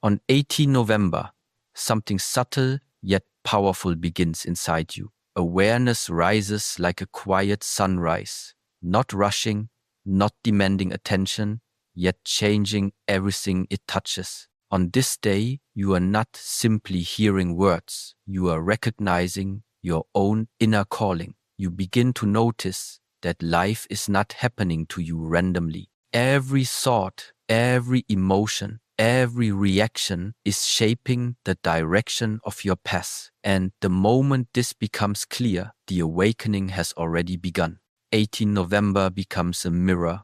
On 18 November, something subtle yet powerful begins inside you. Awareness rises like a quiet sunrise, not rushing, not demanding attention, yet changing everything it touches. On this day, you are not simply hearing words, you are recognizing your own inner calling. You begin to notice that life is not happening to you randomly. Every thought, every emotion, every reaction is shaping the direction of your path. And the moment this becomes clear, the awakening has already begun. 18 November becomes a mirror,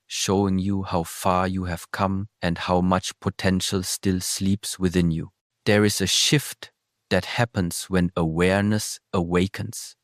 showing you how far you have come and how much potential still sleeps within you. There is a shift that happens when awareness awakens.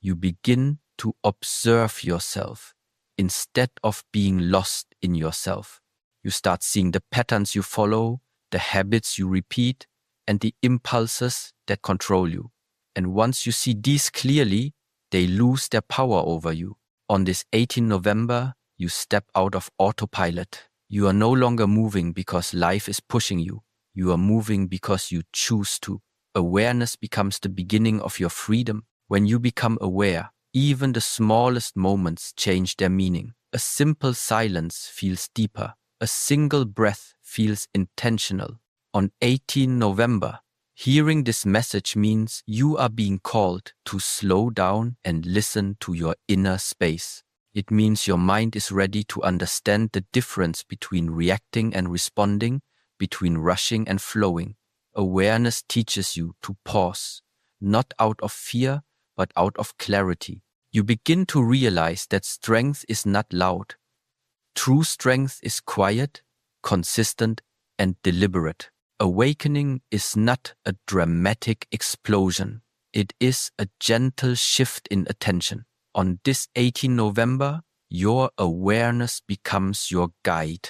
You begin to observe yourself instead of being lost in yourself. You start seeing the patterns you follow, the habits you repeat, and the impulses that control you. And once you see these clearly, they lose their power over you. On this 18 November, you step out of autopilot. You are no longer moving because life is pushing you. You are moving because you choose to. Awareness becomes the beginning of your freedom. When you become aware, even the smallest moments change their meaning. A simple silence feels deeper. A single breath feels intentional. On 18 November, hearing this message means you are being called to slow down and listen to your inner space. It means your mind is ready to understand the difference between reacting and responding, between rushing and flowing. Awareness teaches you to pause, not out of fear, but out of clarity. You begin to realize that strength is not loud. True strength is quiet, consistent, and deliberate. Awakening is not a dramatic explosion. It is a gentle shift in attention. On this 18 November, your awareness becomes your guide.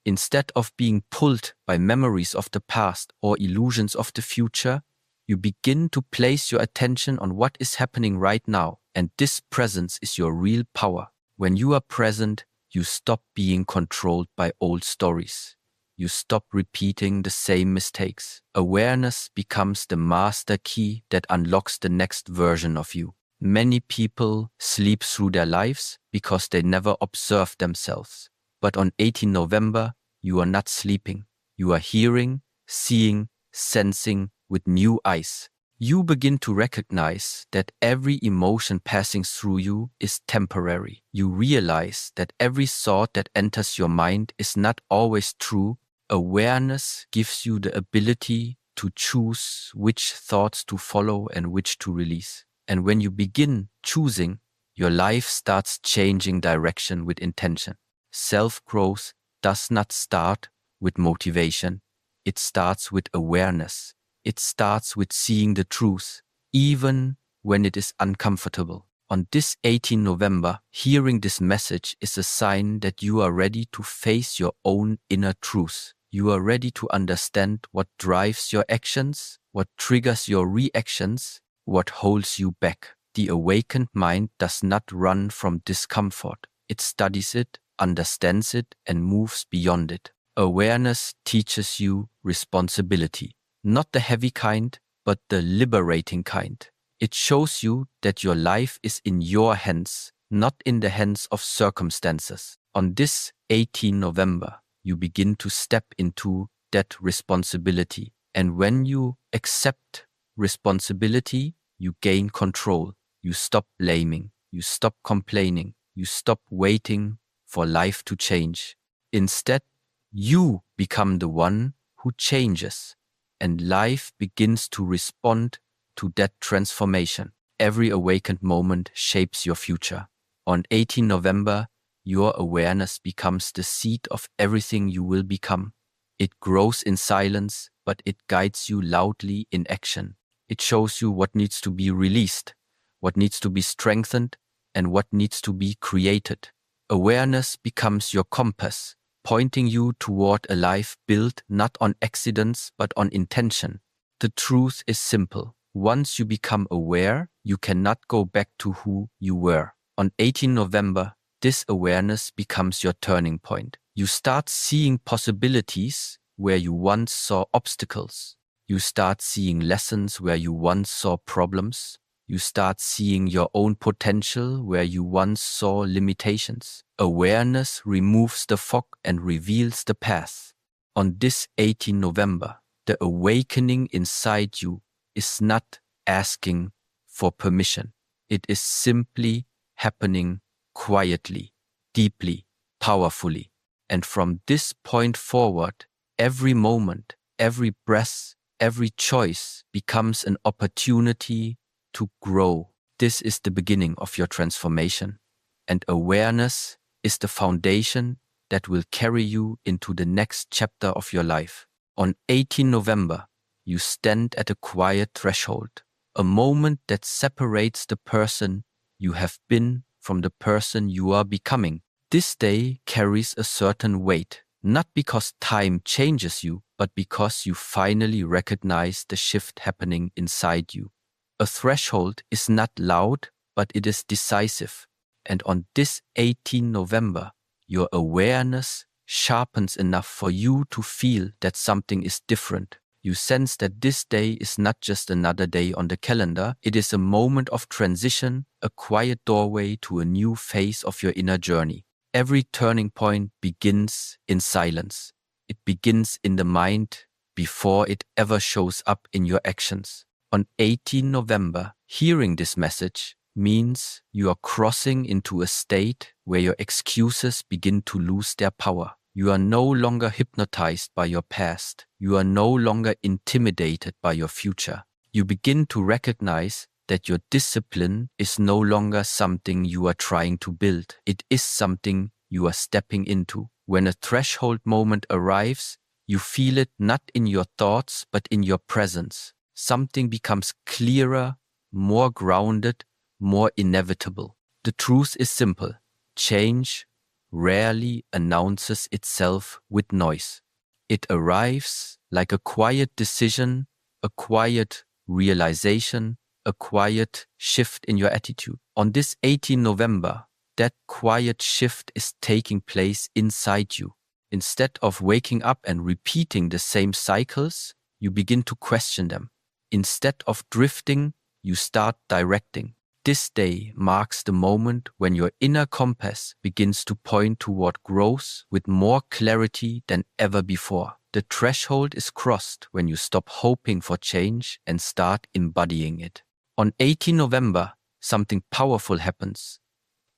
Instead of being pulled by memories of the past or illusions of the future, you begin to place your attention on what is happening right now, and this presence is your real power. When you are present, you stop being controlled by old stories. You stop repeating the same mistakes. Awareness becomes the master key that unlocks the next version of you. Many people sleep through their lives because they never observe themselves. But on 18 November, you are not sleeping. You are hearing, seeing, sensing with new eyes. You begin to recognize that every emotion passing through you is temporary. You realize that every thought that enters your mind is not always true. Awareness gives you the ability to choose which thoughts to follow and which to release. And when you begin choosing, your life starts changing direction with intention. Self-growth does not start with motivation. It starts with awareness. It starts with seeing the truth, even when it is uncomfortable. On this 18 November, hearing this message is a sign that you are ready to face your own inner truth. You are ready to understand what drives your actions, what triggers your reactions, what holds you back. The awakened mind does not run from discomfort. It studies it, understands it, and moves beyond it. Awareness teaches you responsibility. Not the heavy kind, but the liberating kind. It shows you that your life is in your hands, not in the hands of circumstances. On this 18 November, you begin to step into that responsibility. And when you accept responsibility, you gain control. You stop blaming. You stop complaining. You stop waiting for life to change. Instead, you become the one who changes. And life begins to respond to that transformation. Every awakened moment shapes your future. On 18 November, your awareness becomes the seed of everything you will become. It grows in silence, but it guides you loudly in action. It shows you what needs to be released, what needs to be strengthened, and what needs to be created. Awareness becomes your compass, pointing you toward a life built not on accidents but on intention. The truth is simple. Once you become aware, you cannot go back to who you were. On 18 November, this awareness becomes your turning point. You start seeing possibilities where you once saw obstacles. You start seeing lessons where you once saw problems. You start seeing your own potential where you once saw limitations. Awareness removes the fog and reveals the path. On this 18 November, the awakening inside you is not asking for permission. It is simply happening quietly, deeply, powerfully. And from this point forward, every moment, every breath, every choice becomes an opportunity to grow. This is the beginning of your transformation. And awareness is the foundation that will carry you into the next chapter of your life. On 18 November, you stand at a quiet threshold, a moment that separates the person you have been from the person you are becoming. This day carries a certain weight, not because time changes you, but because you finally recognize the shift happening inside you. A threshold is not loud, but it is decisive. And on this 18 November, your awareness sharpens enough for you to feel that something is different. You sense that this day is not just another day on the calendar, it is a moment of transition, a quiet doorway to a new phase of your inner journey. Every turning point begins in silence. It begins in the mind before it ever shows up in your actions. On 18 November, hearing this message means you are crossing into a state where your excuses begin to lose their power. You are no longer hypnotized by your past. You are no longer intimidated by your future. You begin to recognize that your discipline is no longer something you are trying to build. It is something you are stepping into. When a threshold moment arrives, you feel it not in your thoughts, but in your presence. Something becomes clearer, more grounded, more inevitable. The truth is simple. Change rarely announces itself with noise. It arrives like a quiet decision, a quiet realization, a quiet shift in your attitude. On this 18 November, that quiet shift is taking place inside you. Instead of waking up and repeating the same cycles, you begin to question them. Instead of drifting, you start directing. This day marks the moment when your inner compass begins to point toward growth with more clarity than ever before. The threshold is crossed when you stop hoping for change and start embodying it. On 18 November, something powerful happens.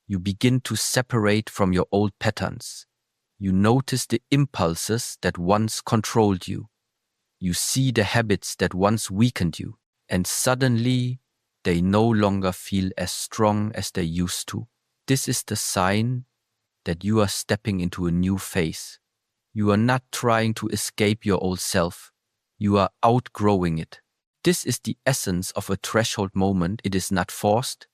You begin to separate from your old patterns. You notice the impulses that once controlled you. You see the habits that once weakened you, and suddenly they no longer feel as strong as they used to. This is the sign that you are stepping into a new phase. You are not trying to escape your old self. You are outgrowing it. This is the essence of a threshold moment. It is not forced.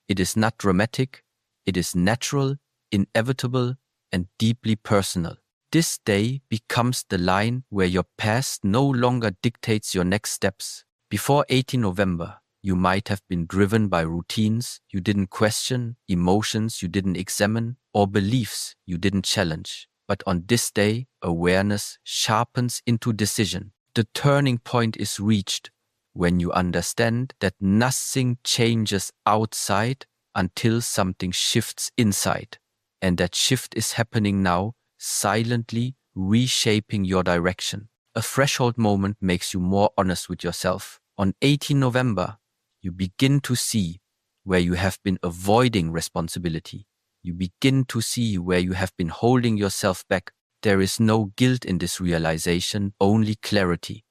It is not dramatic. It is natural, inevitable, and deeply personal. This day becomes the line where your past no longer dictates your next steps. Before 18 November, you might have been driven by routines you didn't question, emotions you didn't examine, or beliefs you didn't challenge. But on this day, awareness sharpens into decision. The turning point is reached when you understand that nothing changes outside until something shifts inside. And that shift is happening now, silently reshaping your direction. A threshold moment makes you more honest with yourself. On 18 November, you begin to see where you have been avoiding responsibility. You begin to see where you have been holding yourself back. There is no guilt in this realization, only clarity.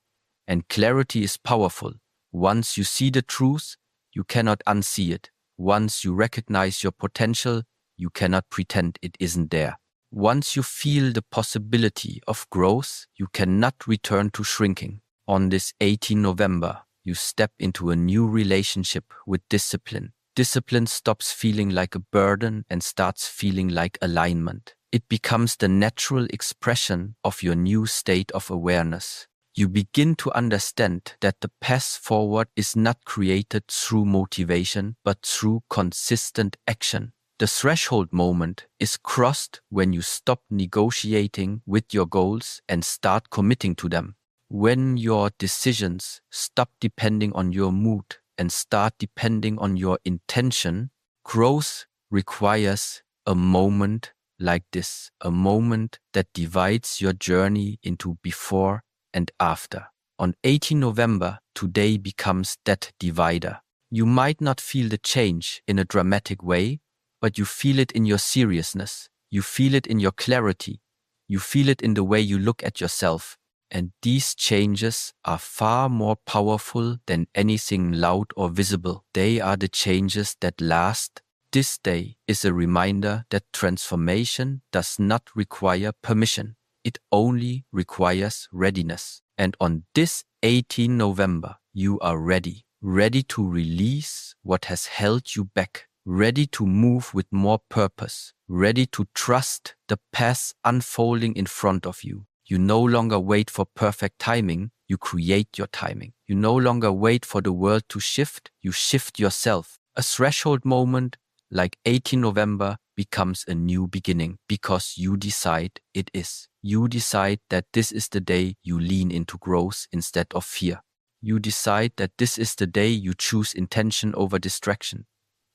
And clarity is powerful. Once you see the truth, you cannot unsee it. Once you recognize your potential, you cannot pretend it isn't there. Once you feel the possibility of growth, you cannot return to shrinking. On this 18 November, you step into a new relationship with discipline. Discipline stops feeling like a burden and starts feeling like alignment. It becomes the natural expression of your new state of awareness. You begin to understand that the path forward is not created through motivation, but through consistent action. The threshold moment is crossed when you stop negotiating with your goals and start committing to them. When your decisions stop depending on your mood and start depending on your intention, growth requires a moment like this, a moment that divides your journey into before and after. On 18 November, today becomes that divider. You might not feel the change in a dramatic way, but you feel it in your seriousness. You feel it in your clarity. You feel it in the way you look at yourself. And these changes are far more powerful than anything loud or visible. They are the changes that last. This day is a reminder that transformation does not require permission. It only requires readiness. And on this 18 November, you are ready. Ready to release what has held you back. Ready to move with more purpose. Ready to trust the path unfolding in front of you. You no longer wait for perfect timing, you create your timing. You no longer wait for the world to shift, you shift yourself. A threshold moment like 18 November becomes a new beginning because you decide it is. You decide that this is the day you lean into growth instead of fear. You decide that this is the day you choose intention over distraction.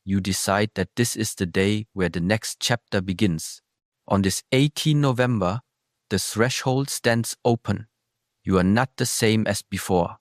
You decide that this is the day where the next chapter begins. On this 18 November, the threshold stands open. You are not the same as before,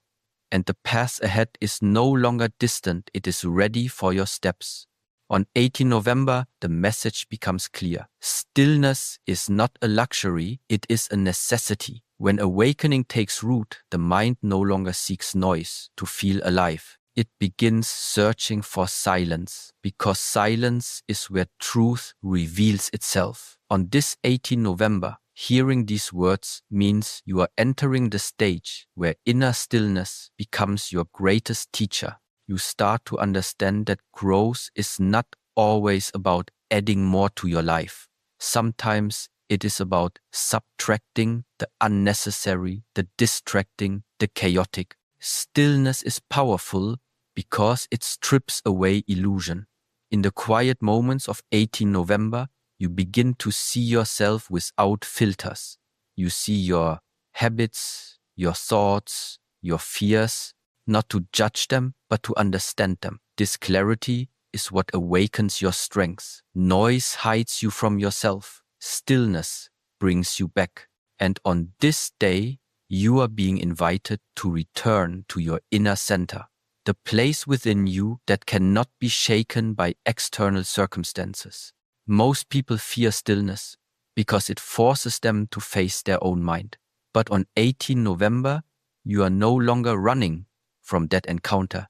and the path ahead is no longer distant, it is ready for your steps. On 18 November, the message becomes clear. Stillness is not a luxury, it is a necessity. When awakening takes root, the mind no longer seeks noise to feel alive. It begins searching for silence, because silence is where truth reveals itself. On this 18 November, hearing these words means you are entering the stage where inner stillness becomes your greatest teacher. You start to understand that growth is not always about adding more to your life. Sometimes it is about subtracting the unnecessary, the distracting, the chaotic. Stillness is powerful because it strips away illusion. In the quiet moments of 18 November, you begin to see yourself without filters. You see your habits, your thoughts, your fears, not to judge them, but to understand them. This clarity is what awakens your strength. Noise hides you from yourself. Stillness brings you back. And on this day, you are being invited to return to your inner center, the place within you that cannot be shaken by external circumstances. Most people fear stillness because it forces them to face their own mind. But on 18 November, you are no longer running from that encounter.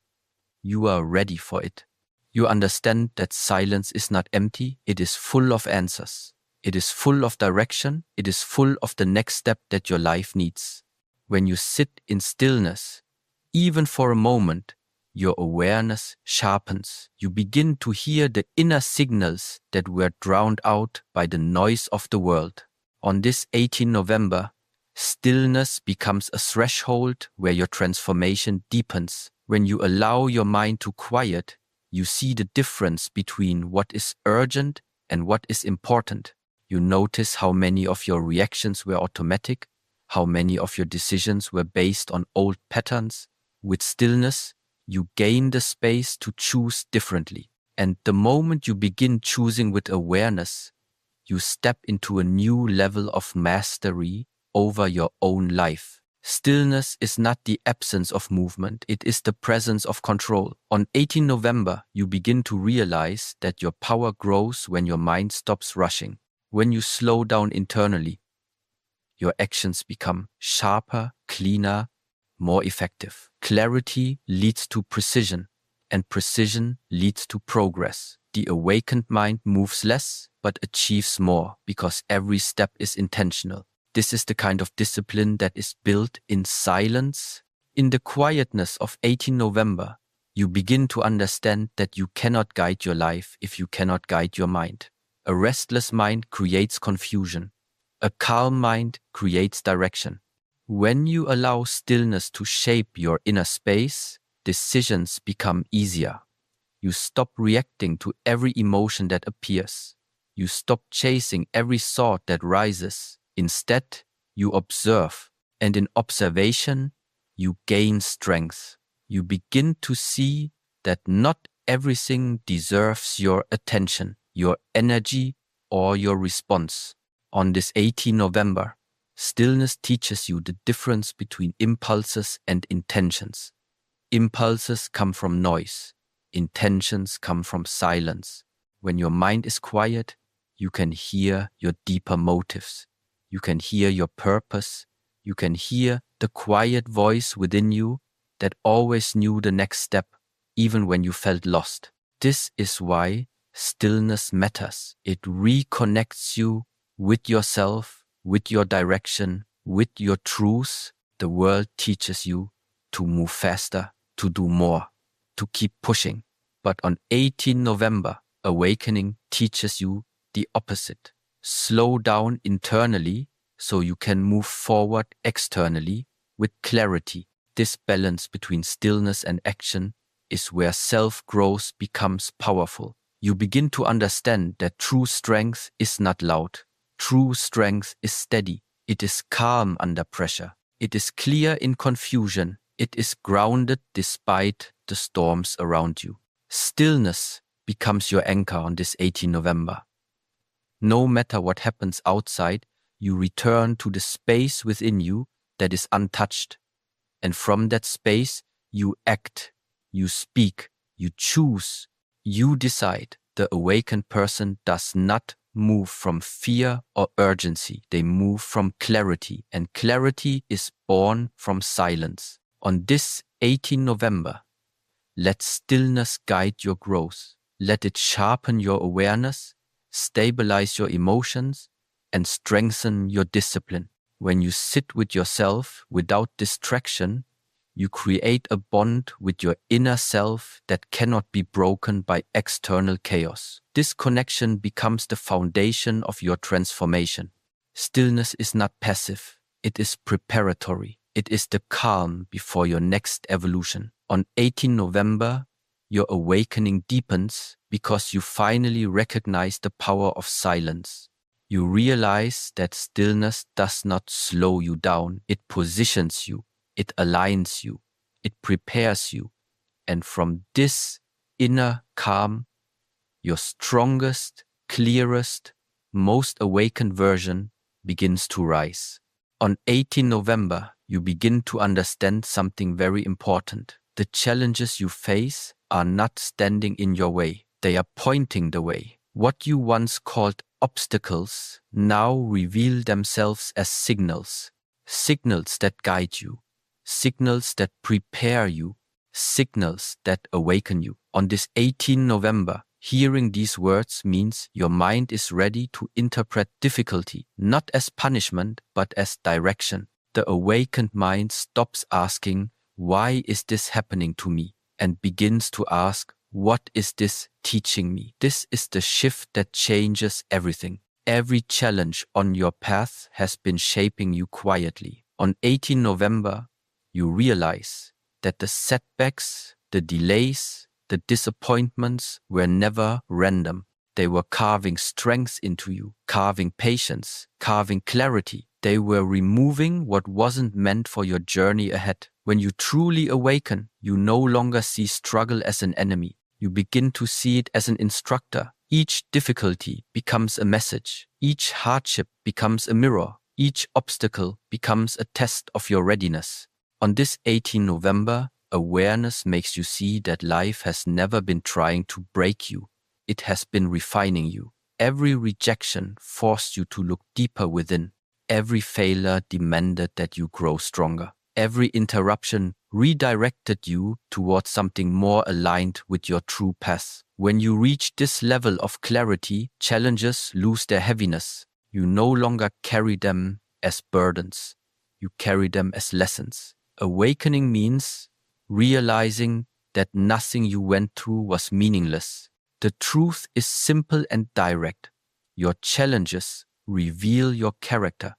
You are ready for it. You understand that silence is not empty, it is full of answers. It is full of direction, it is full of the next step that your life needs. When you sit in stillness, even for a moment, your awareness sharpens. You begin to hear the inner signals that were drowned out by the noise of the world. On this 18 November, stillness becomes a threshold where your transformation deepens. When you allow your mind to quiet, you see the difference between what is urgent and what is important. You notice how many of your reactions were automatic, how many of your decisions were based on old patterns. With stillness, you gain the space to choose differently. And the moment you begin choosing with awareness, you step into a new level of mastery over your own life. Stillness is not the absence of movement, it is the presence of control. On 18 November, you begin to realize that your power grows when your mind stops rushing. When you slow down internally, your actions become sharper, cleaner, more effective. Clarity leads to precision, and precision leads to progress. The awakened mind moves less, but achieves more, because every step is intentional. This is the kind of discipline that is built in silence. In the quietness of 18 November, you begin to understand that you cannot guide your life if you cannot guide your mind. A restless mind creates confusion. A calm mind creates direction. When you allow stillness to shape your inner space, decisions become easier. You stop reacting to every emotion that appears. You stop chasing every thought that rises. Instead, you observe, and in observation, you gain strength. You begin to see that not everything deserves your attention, your energy, or your response. On this 18 November, stillness teaches you the difference between impulses and intentions. Impulses come from noise. Intentions come from silence. When your mind is quiet, you can hear your deeper motives. You can hear your purpose. You can hear the quiet voice within you that always knew the next step, even when you felt lost. This is why stillness matters. It reconnects you with yourself, with your direction, with your truth. The world teaches you to move faster, to do more, to keep pushing. But on 18 November, awakening teaches you the opposite. Slow down internally so you can move forward externally with clarity. This balance between stillness and action is where self-growth becomes powerful. You begin to understand that true strength is not loud. True strength is steady. It is calm under pressure. It is clear in confusion. It is grounded despite the storms around you. Stillness becomes your anchor on this 18 November. No matter what happens outside, you return to the space within you that is untouched. And from that space, you act, you speak, you choose, you decide. The awakened person does not move from fear or urgency. They move from clarity, and clarity is born from silence. On this 18 November, let stillness guide your growth. Let it sharpen your awareness, stabilize your emotions, and strengthen your discipline. When you sit with yourself without distraction, you create a bond with your inner self that cannot be broken by external chaos. This connection becomes the foundation of your transformation. Stillness is not passive, it is preparatory. It is the calm before your next evolution. On 18 November, your awakening deepens because you finally recognize the power of silence. You realize that stillness does not slow you down. It positions you. It aligns you. It prepares you. And from this inner calm, your strongest, clearest, most awakened version begins to rise. On 18 November, you begin to understand something very important. The challenges you face are not standing in your way. They are pointing the way. What you once called obstacles now reveal themselves as signals. Signals that guide you. Signals that prepare you. Signals that awaken you. On this 18 November, hearing these words means your mind is ready to interpret difficulty, not as punishment, but as direction. The awakened mind stops asking, "Why is this happening to me?" and begins to ask, "What is this teaching me?" This is the shift that changes everything. Every challenge on your path has been shaping you quietly. On 18 November, you realize that the setbacks, the delays, the disappointments were never random. They were carving strength into you, carving patience, carving clarity. They were removing what wasn't meant for your journey ahead. When you truly awaken, you no longer see struggle as an enemy. You begin to see it as an instructor. Each difficulty becomes a message. Each hardship becomes a mirror. Each obstacle becomes a test of your readiness. On this 18 November, awareness makes you see that life has never been trying to break you. It has been refining you. Every rejection forced you to look deeper within. Every failure demanded that you grow stronger. Every interruption redirected you towards something more aligned with your true path. When you reach this level of clarity, challenges lose their heaviness. You no longer carry them as burdens. You carry them as lessons. Awakening means realizing that nothing you went through was meaningless. The truth is simple and direct. Your challenges reveal your character.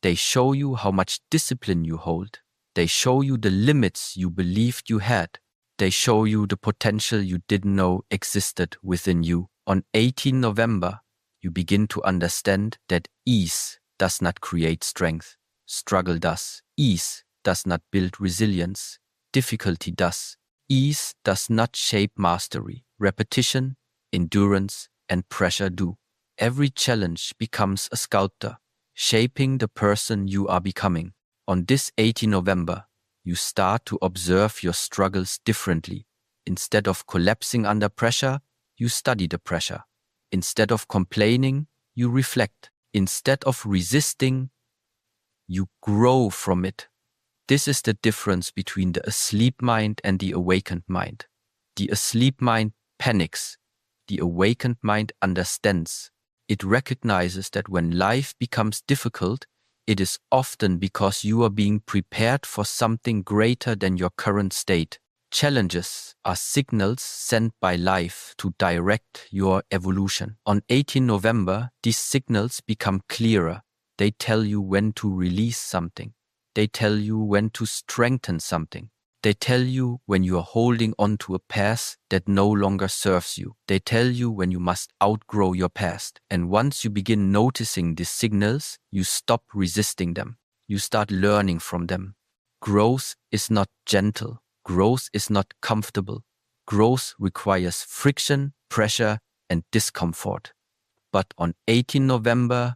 They show you how much discipline you hold. They show you the limits you believed you had. They show you the potential you didn't know existed within you. On 18 November, you begin to understand that ease does not create strength. Struggle does. Ease does not build resilience. Difficulty does. Ease does not shape mastery. Repetition, endurance, and pressure do. Every challenge becomes a sculptor, shaping the person you are becoming. On this 18 November, you start to observe your struggles differently. Instead of collapsing under pressure, you study the pressure. Instead of complaining, you reflect. Instead of resisting, you grow from it. This is the difference between the asleep mind and the awakened mind. The asleep mind panics. The awakened mind understands. It recognizes that when life becomes difficult, it is often because you are being prepared for something greater than your current state. Challenges are signals sent by life to direct your evolution. On 18 November, these signals become clearer. They tell you when to release something. They tell you when to strengthen something. They tell you when you are holding on to a past that no longer serves you. They tell you when you must outgrow your past. And once you begin noticing these signals, you stop resisting them. You start learning from them. Growth is not gentle. Growth is not comfortable. Growth requires friction, pressure, and discomfort. But on 18 November,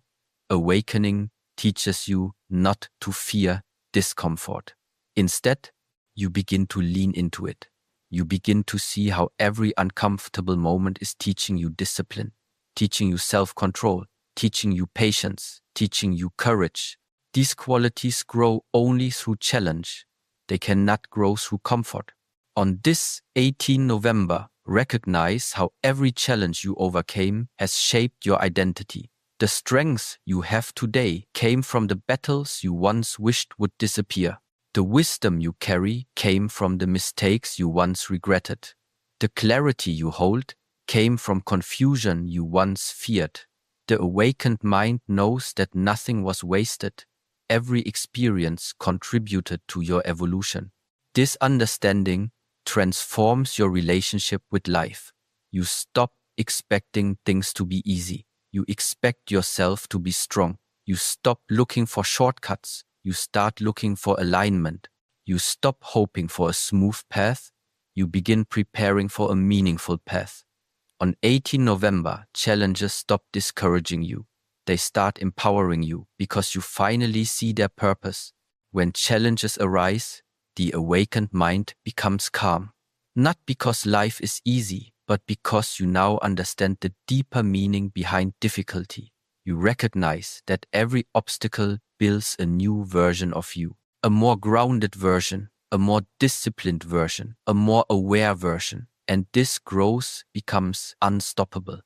awakening teaches you not to fear discomfort. Instead, you begin to lean into it. You begin to see how every uncomfortable moment is teaching you discipline, teaching you self-control, teaching you patience, teaching you courage. These qualities grow only through challenge. They cannot grow through comfort. On this 18 November, recognize how every challenge you overcame has shaped your identity. The strength you have today came from the battles you once wished would disappear. The wisdom you carry came from the mistakes you once regretted. The clarity you hold came from confusion you once feared. The awakened mind knows that nothing was wasted. Every experience contributed to your evolution. This understanding transforms your relationship with life. You stop expecting things to be easy. You expect yourself to be strong. You stop looking for shortcuts. You start looking for alignment. You stop hoping for a smooth path. You begin preparing for a meaningful path. On 18 November, challenges stop discouraging you. They start empowering you because you finally see their purpose. When challenges arise, the awakened mind becomes calm. Not because life is easy, but because you now understand the deeper meaning behind difficulty. You recognize that every obstacle builds a new version of you, a more grounded version, a more disciplined version, a more aware version, and this growth becomes unstoppable.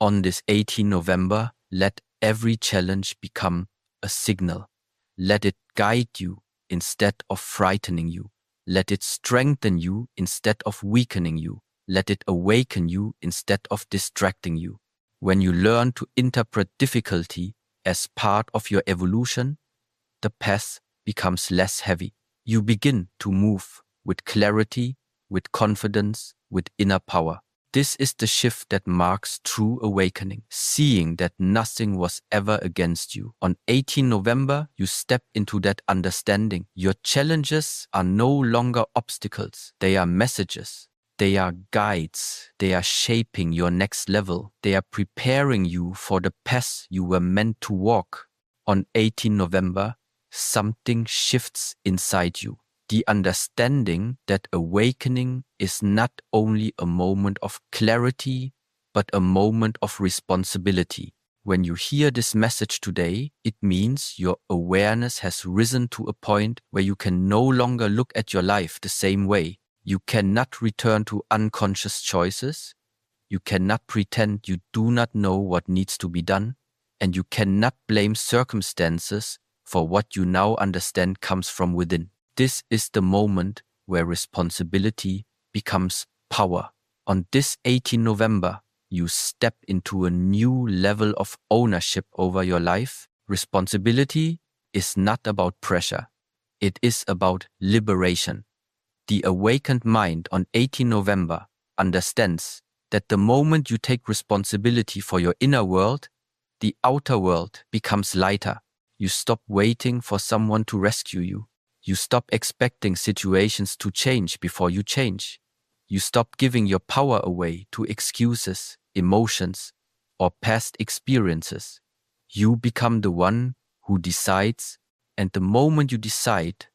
On this 18 November, let every challenge become a signal. Let it guide you instead of frightening you. Let it strengthen you instead of weakening you. Let it awaken you instead of distracting you. When you learn to interpret difficulty as part of your evolution, the path becomes less heavy. You begin to move with clarity, with confidence, with inner power. This is the shift that marks true awakening, seeing that nothing was ever against you. On 18 November, you step into that understanding. Your challenges are no longer obstacles. They are messages. They are guides. They are shaping your next level. They are preparing you for the path you were meant to walk. On 18 November, something shifts inside you. The understanding that awakening is not only a moment of clarity, but a moment of responsibility. When you hear this message today, it means your awareness has risen to a point where you can no longer look at your life the same way. You cannot return to unconscious choices. You cannot pretend you do not know what needs to be done. And you cannot blame circumstances for what you now understand comes from within. This is the moment where responsibility becomes power. On this 18 November, you step into a new level of ownership over your life. Responsibility is not about pressure. It is about liberation. The awakened mind on 18 November understands that the moment you take responsibility for your inner world, the outer world becomes lighter. You stop waiting for someone to rescue you. You stop expecting situations to change before you change. You stop giving your power away to excuses, emotions, or past experiences. You become the one who decides, and the moment you decide,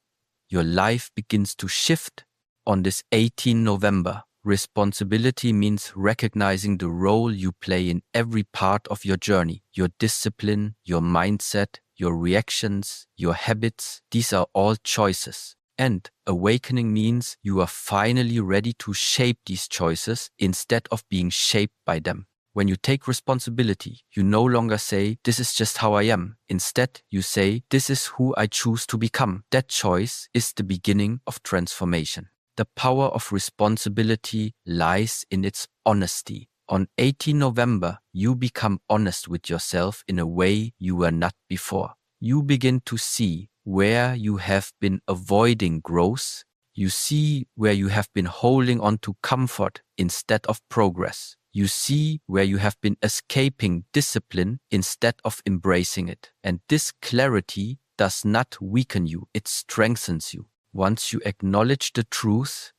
your life begins to shift. On this 18 November, responsibility means recognizing the role you play in every part of your journey. Your discipline, your mindset, your reactions, your habits, these are all choices. And awakening means you are finally ready to shape these choices instead of being shaped by them. When you take responsibility, you no longer say, "This is just how I am." Instead, you say, "This is who I choose to become." That choice is the beginning of transformation. The power of responsibility lies in its honesty. On 18 November, you become honest with yourself in a way you were not before. You begin to see where you have been avoiding growth. You see where you have been holding on to comfort instead of progress. You see where you have been escaping discipline instead of embracing it. And this clarity does not weaken you, it strengthens you. Once you acknowledge the truth,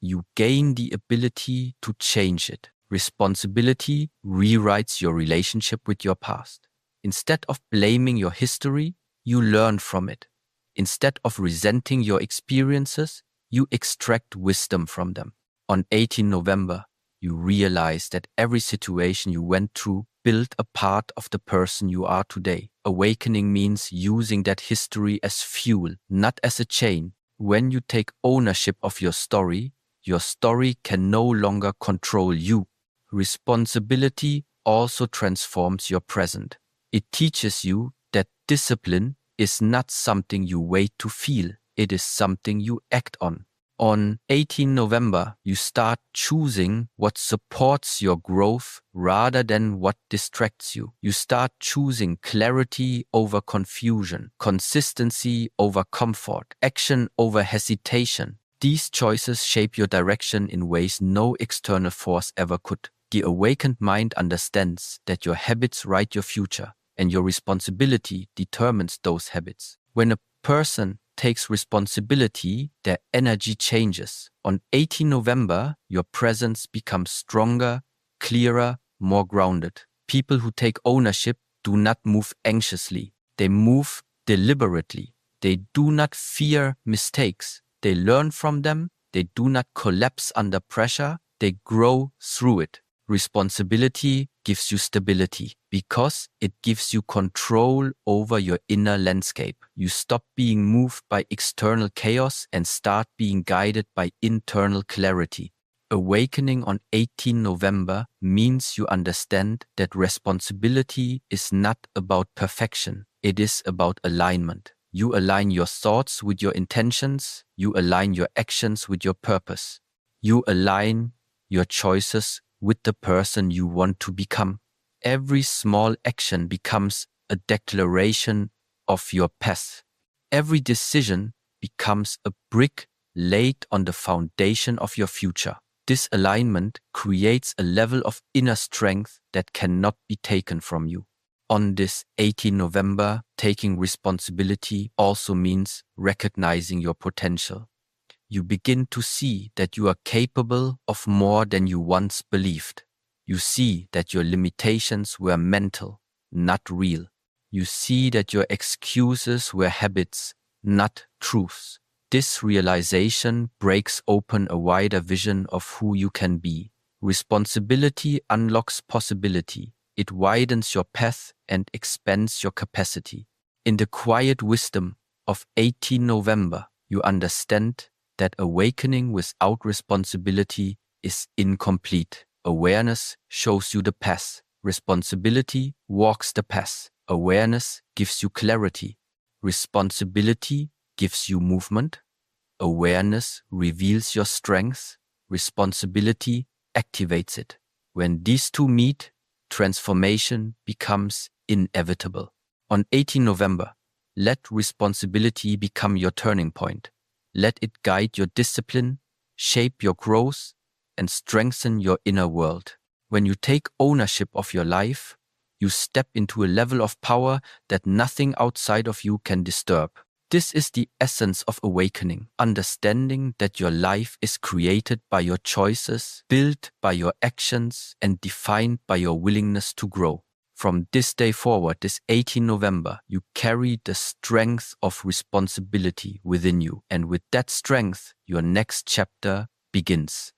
you gain the ability to change it. Responsibility rewrites your relationship with your past. Instead of blaming your history, you learn from it. Instead of resenting your experiences, you extract wisdom from them. On 18 November, you realize that every situation you went through built a part of the person you are today. Awakening means using that history as fuel, not as a chain. When you take ownership of your story can no longer control you. Responsibility also transforms your present. It teaches you that discipline is not something you wait to feel, it is something you act on. On 18 November, you start choosing what supports your growth rather than what distracts you. You start choosing clarity over confusion, consistency over comfort, action over hesitation. These choices shape your direction in ways no external force ever could. The awakened mind understands that your habits write your future, and your responsibility determines those habits. When a person takes responsibility, their energy changes. On 18 November, your presence becomes stronger, clearer, more grounded. People who take ownership do not move anxiously. They move deliberately. They do not fear mistakes. They learn from them. They do not collapse under pressure. They grow through it. Responsibility gives you stability because it gives you control over your inner landscape. You stop being moved by external chaos and start being guided by internal clarity. Awakening on 18 November means you understand that responsibility is not about perfection. It is about alignment. You align your thoughts with your intentions. You align your actions with your purpose. You align your choices with the person you want to become. Every small action becomes a declaration of your path. Every decision becomes a brick laid on the foundation of your future. This alignment creates a level of inner strength that cannot be taken from you. On this 18 November, taking responsibility also means recognizing your potential. You begin to see that you are capable of more than you once believed. You see that your limitations were mental, not real. You see that your excuses were habits, not truths. This realization breaks open a wider vision of who you can be. Responsibility unlocks possibility. It widens your path and expands your capacity. In the quiet wisdom of 18 November, you understand that awakening without responsibility is incomplete. Awareness shows you the path. Responsibility walks the path. Awareness gives you clarity. Responsibility gives you movement. Awareness reveals your strength. Responsibility activates it. When these two meet, transformation becomes inevitable. On 18 November, let responsibility become your turning point. Let it guide your discipline, shape your growth, and strengthen your inner world. When you take ownership of your life, you step into a level of power that nothing outside of you can disturb. This is the essence of awakening, understanding that your life is created by your choices, built by your actions, and defined by your willingness to grow. From this day forward, this 18 November, you carry the strength of responsibility within you. And with that strength, your next chapter begins.